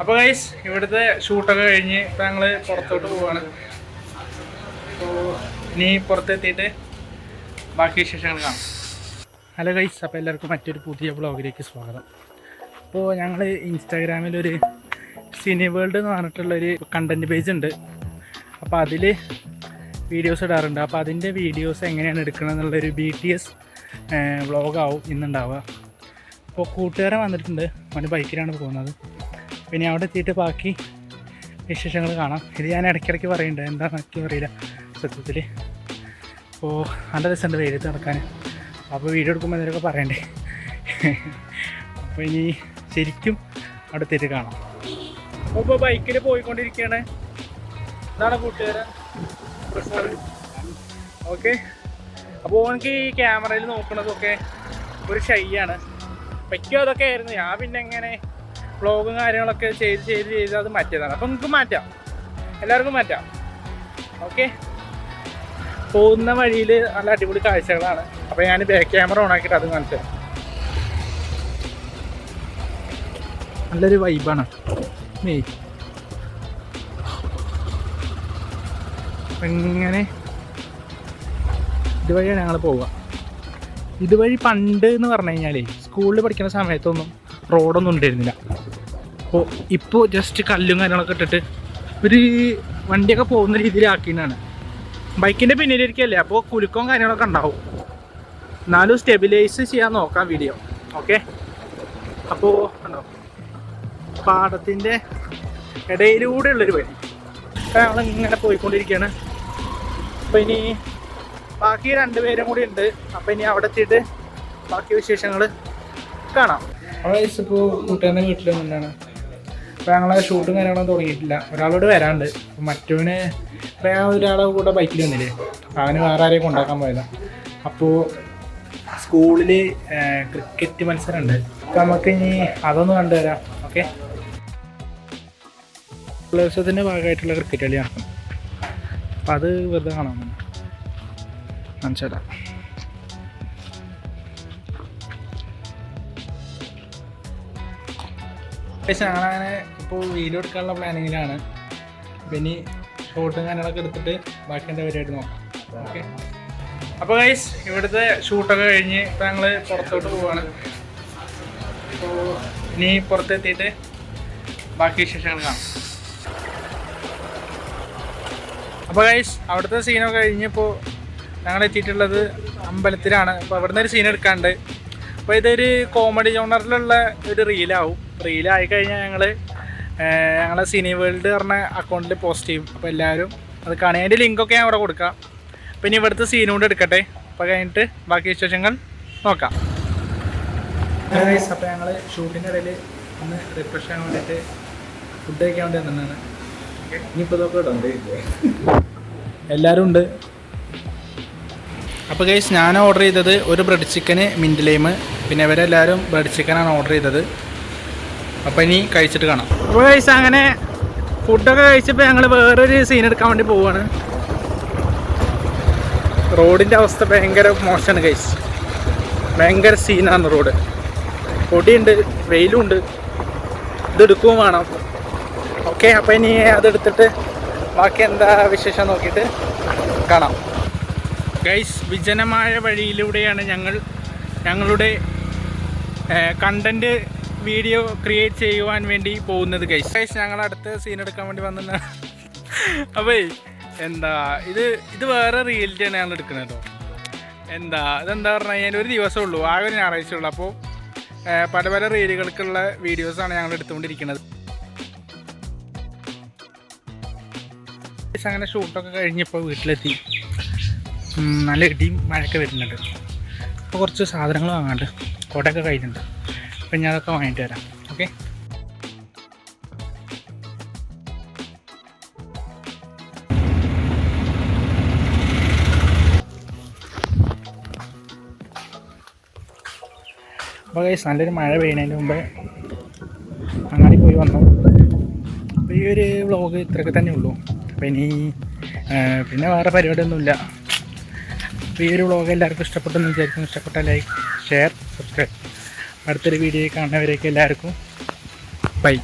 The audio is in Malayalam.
അപ്പോൾ ഗൈസ് ഇവിടുത്തെ ഷൂട്ടൊക്കെ കഴിഞ്ഞ് ഇപ്പോൾ ഞങ്ങൾ പുറത്തോട്ട് പോവാണ്. അപ്പോൾ ഇനി പുറത്തെത്തിയിട്ട് ബാക്കി വിശേഷങ്ങൾ കാണാം. ഹലോ ഗൈസ്, അപ്പോൾ എല്ലാവർക്കും മറ്റൊരു പുതിയ വ്ളോഗിലേക്ക് സ്വാഗതം. അപ്പോൾ ഞങ്ങൾ ഇൻസ്റ്റാഗ്രാമിലൊരു സിനി വേൾഡ് എന്ന് പറഞ്ഞിട്ടുള്ളൊരു കണ്ടൻറ്റ് പേജ് ഉണ്ട്. അപ്പോൾ അതിൽ വീഡിയോസ് ഇടാറുണ്ട്. അപ്പോൾ അതിൻ്റെ വീഡിയോസ് എങ്ങനെയാണ് എടുക്കുന്നത് എന്നുള്ളൊരു BTS വ്ളോഗാവും ഇന്നുണ്ടാവുക. അപ്പോൾ കൂട്ടുകാരൻ വന്നിട്ടുണ്ട്, അവൻ്റെ ബൈക്കിലാണ് പോകുന്നത്. പിന്നെ അവിടെ എത്തിയിട്ട് ബാക്കി വിശേഷങ്ങൾ കാണാം. ഇത് ഞാൻ ഇടയ്ക്കിടയ്ക്ക് പറയുന്നുണ്ട്, എന്താണെന്നൊക്കെ അറിയില്ല സത്യത്തിൽ. അപ്പോൾ നല്ല രസമുണ്ട് വെയിലത്ത് നടക്കാൻ. അപ്പോൾ വീഡിയോ എടുക്കുമ്പോൾ എന്തെങ്കിലുമൊക്കെ പറയണ്ടേ. അപ്പോൾ ഇനി ശരിക്കും അവിടെ എത്തിയിട്ട് കാണാം. അപ്പോൾ ബൈക്കിൽ പോയിക്കൊണ്ടിരിക്കുകയാണ്. ഇതാണ് കൂട്ടുകാരൻ. ഓക്കെ, അപ്പോൾ എനിക്ക് ഈ ക്യാമറയിൽ നോക്കുന്നതൊക്കെ ഒരു ഷൈയാണ്. വയ്ക്കും അതൊക്കെ ആയിരുന്നു. ഞാൻ പിന്നെ എങ്ങനെ വ്ളോഗും കാര്യങ്ങളൊക്കെ ചെയ്ത് അത് മാറ്റിയതാണ്. അപ്പോൾ നിങ്ങൾക്ക് മാറ്റാം, എല്ലാവർക്കും മാറ്റാം. ഓക്കെ, പോകുന്ന വഴിയിൽ നല്ല അടിപൊളി കാഴ്ചകളാണ്. അപ്പോൾ ഞാൻ ബാക്ക് ക്യാമറ ഓൺ ആക്കിയിട്ട് അത് കാണിച്ചു തരാം. നല്ലൊരു വൈബാണ്. ഇങ്ങനെ ഇതുവഴിയാണ് ഞങ്ങൾ പോവുക. ഇതുവഴി പണ്ട് എന്ന് പറഞ്ഞു കഴിഞ്ഞാൽ സ്കൂളിൽ പഠിക്കുന്ന സമയത്തൊന്നും റോഡൊന്നും ഉണ്ടായിരുന്നില്ല. അപ്പോൾ ഇപ്പോൾ ജസ്റ്റ് കല്ലും കാര്യങ്ങളൊക്കെ ഇട്ടിട്ട് ഒരു വണ്ടിയൊക്കെ പോകുന്ന രീതിയിലാക്കിയാണ്. ബൈക്കിൻ്റെ പിന്നിലിരിക്കല്ലേ, അപ്പോൾ കുലുക്കവും കാര്യങ്ങളൊക്കെ ഉണ്ടാവും. എന്നാലും സ്റ്റെബിലൈസ് ചെയ്യാൻ നോക്കാം വീഡിയോ. ഓക്കെ, അപ്പോൾ ഉണ്ടോ പാടത്തിൻ്റെ ഇടയിലൂടെ ഉള്ളൊരു വഴി. അപ്പോൾ ഞങ്ങളിങ്ങനെ പോയിക്കൊണ്ടിരിക്കുകയാണ്. അപ്പോൾ ഇനി ബാക്കി 2 പേരും കൂടി ഉണ്ട്. അപ്പോൾ ഇനി അവിടെ എത്തിയിട്ട് ബാക്കി വിശേഷങ്ങൾ കാണാം. അവിടെ ഇപ്പോൾ കൂട്ടുകാരൻ്റെ വീട്ടിൽ നിന്നാണ്. അപ്പോൾ ഞങ്ങളെ ഷൂട്ടും കാര്യങ്ങളൊന്നും തുടങ്ങിയിട്ടില്ല. ഒരാളോട് വരാണ്ട്. അപ്പോൾ മറ്റവന് ഇപ്പോൾ ഞാൻ ഒരാളെ കൂടെ ബൈക്കിൽ വന്നില്ലേ, അവന് വേറെ ആരെയും കൊണ്ടാക്കാൻ പോയതാണ്. അപ്പോൾ സ്കൂളിൽ ക്രിക്കറ്റ് മത്സരമുണ്ട്. അപ്പോൾ നമുക്ക് ഇനി അതൊന്ന് കണ്ടുവരാം. ഓക്കെ, ഉത്സവത്തിൻ്റെ ഭാഗമായിട്ടുള്ള ക്രിക്കറ്റ് കളി നടക്കണം. അപ്പം അത് വെറുതെ കാണാൻ കാണിച്ചേട്ടാ. ഞങ്ങളങ്ങനെ ഇപ്പോൾ വീഡിയോ എടുക്കാനുള്ള പ്ലാനിങ്ങിലാണ്. പിന്നെ ഷോട്ടും കാര്യങ്ങളൊക്കെ എടുത്തിട്ട് ബാക്കി എൻ്റെ പരിപാടി നോക്കാം. ഓക്കെ, അപ്പോൾ ഗൈസ് ഇവിടുത്തെ ഷൂട്ടൊക്കെ കഴിഞ്ഞ് ഇപ്പോൾ ഞങ്ങൾ പുറത്തോട്ട് പോവാണ്. അപ്പോൾ ഇനി പുറത്തെത്തിയിട്ട് ബാക്കി വിശേഷങ്ങൾ കാണാം. അപ്പോൾ ഗൈസ് അവിടുത്തെ സീനൊക്കെ കഴിഞ്ഞപ്പോൾ ഞങ്ങൾ എത്തിയിട്ടുള്ളത് അമ്പലത്തിലാണ്. അപ്പോൾ അവിടുന്ന് ഒരു സീൻ എടുക്കാണ്ട്. അപ്പോൾ ഇതൊരു കോമഡി ജോണറിലുള്ള ഒരു റീലാവും. റീലായി കഴിഞ്ഞാൽ ഞങ്ങളെ സിനി വേൾഡ് പറഞ്ഞ അക്കൗണ്ടിൽ പോസ്റ്റ് ചെയ്യും. അപ്പോൾ എല്ലാവരും അത് കാണുക. അതിൻ്റെ ലിങ്കൊക്കെ ഞാൻ അവിടെ കൊടുക്കാം. അപ്പോൾ ഇനി ഇവിടുത്തെ സീൻ കൊണ്ട് എടുക്കട്ടെ. അപ്പോൾ കഴിഞ്ഞിട്ട് ബാക്കി വിശേഷങ്ങൾ നോക്കാം. ഗൈസ് അപ്പോൾ ഞങ്ങൾ ഷൂട്ടിൻ്റെ ഇടയിൽ ഒന്ന് റിഫ്രഷ് ചെയ്യാൻ വേണ്ടിയിട്ട് ഫുഡ് കഴിക്കാൻ വേണ്ടി വന്നതാണ്. ഇനിയിപ്പോൾ ഇതൊക്കെ ഇടുണ്ട്, എല്ലാവരും ഉണ്ട്. അപ്പോൾ ഗൈസ് ഞാൻ ഓർഡർ ചെയ്തത് ഒരു ബ്രെഡ് ചിക്കന് മിൻറ്റ് ലൈം, പിന്നെ ഇവരെല്ലാവരും ബ്രെഡ് ചിക്കനാണ് ഓർഡർ ചെയ്തത്. അപ്പോൾ ഇനി കഴിച്ചിട്ട് കാണാം. അപ്പോൾ ഗൈസ് അങ്ങനെ ഫുഡൊക്കെ കഴിച്ചപ്പോൾ ഞങ്ങൾ വേറൊരു സീൻ എടുക്കാൻ വേണ്ടി പോവുകയാണ്. റോഡിൻ്റെ അവസ്ഥ ഭയങ്കര മോശമാണ് ഗൈസ്. ഭയങ്കര സീനാണ് റോഡ്. പൊടിയുണ്ട്, വെയിലുണ്ട്, ഇതെടുക്കുകയും വേണം. ഓക്കെ, അപ്പോൾ ഇനി അതെടുത്തിട്ട് ബാക്കി എന്താ വിശേഷം നോക്കിയിട്ട് കാണാം. ഗൈസ് വിജനമായ വഴിയിലൂടെയാണ് ഞങ്ങളുടെ കണ്ടൻറ്റ് വീഡിയോ ക്രിയേറ്റ് ചെയ്യുവാൻ വേണ്ടി പോകുന്നത്. ഗൈസ് ഞങ്ങൾ അടുത്ത സീൻ എടുക്കാൻ വേണ്ടി വന്നതാണ്. അപ്പോൾ ഇത് വേറെ റിയലിറ്റിയാണ് ഞങ്ങൾ എടുക്കുന്നത് കേട്ടോ. ഇതെന്താ പറഞ്ഞു കഴിഞ്ഞാൽ ഒരു ദിവസമേ ഉള്ളൂ, ആകെ ഒരു ഞായറാഴ്ച ഉള്ളൂ. അപ്പോൾ പല റീലുകൾക്കുള്ള വീഡിയോസാണ് ഞങ്ങൾ എടുത്തുകൊണ്ടിരിക്കുന്നത്. അങ്ങനെ ഷൂട്ടൊക്കെ കഴിഞ്ഞപ്പോൾ വീട്ടിലെത്തി. നല്ല ഇടിയും മഴയൊക്കെ വരുന്നുണ്ട്. അപ്പോൾ കുറച്ച് സാധനങ്ങൾ വാങ്ങാണ്ട്, കോട്ടയൊക്കെ കഴിഞ്ഞിട്ടുണ്ട്. അപ്പം ഞാൻ അതൊക്കെ വാങ്ങിയിട്ട് വരാം. ഓക്കെ, അപ്പോൾ ഗൈസ് നല്ലൊരു മഴ പെയ്യുന്നതിന് മുമ്പേ അങ്ങാടി പോയി വന്നു. അപ്പോൾ ഈ ഒരു വ്ളോഗ് ഇത്രയൊക്കെ തന്നെ ഉള്ളൂ. അപ്പോൾ ഇനി പിന്നെ വേറെ പരിപാടിയൊന്നുമില്ല. അപ്പോൾ ഈ ഒരു വ്ളോഗ് എല്ലാവർക്കും ഇഷ്ടപ്പെട്ടെന്ന് വിചാരിക്കുന്നു. ഇഷ്ടപ്പെട്ട ലൈക്ക്, ഷെയർ, സബ്സ്ക്രൈബ്. അടുത്തൊരു വീഡിയോ കാണുന്നവരേക്ക് എല്ലാവർക്കും ബൈ.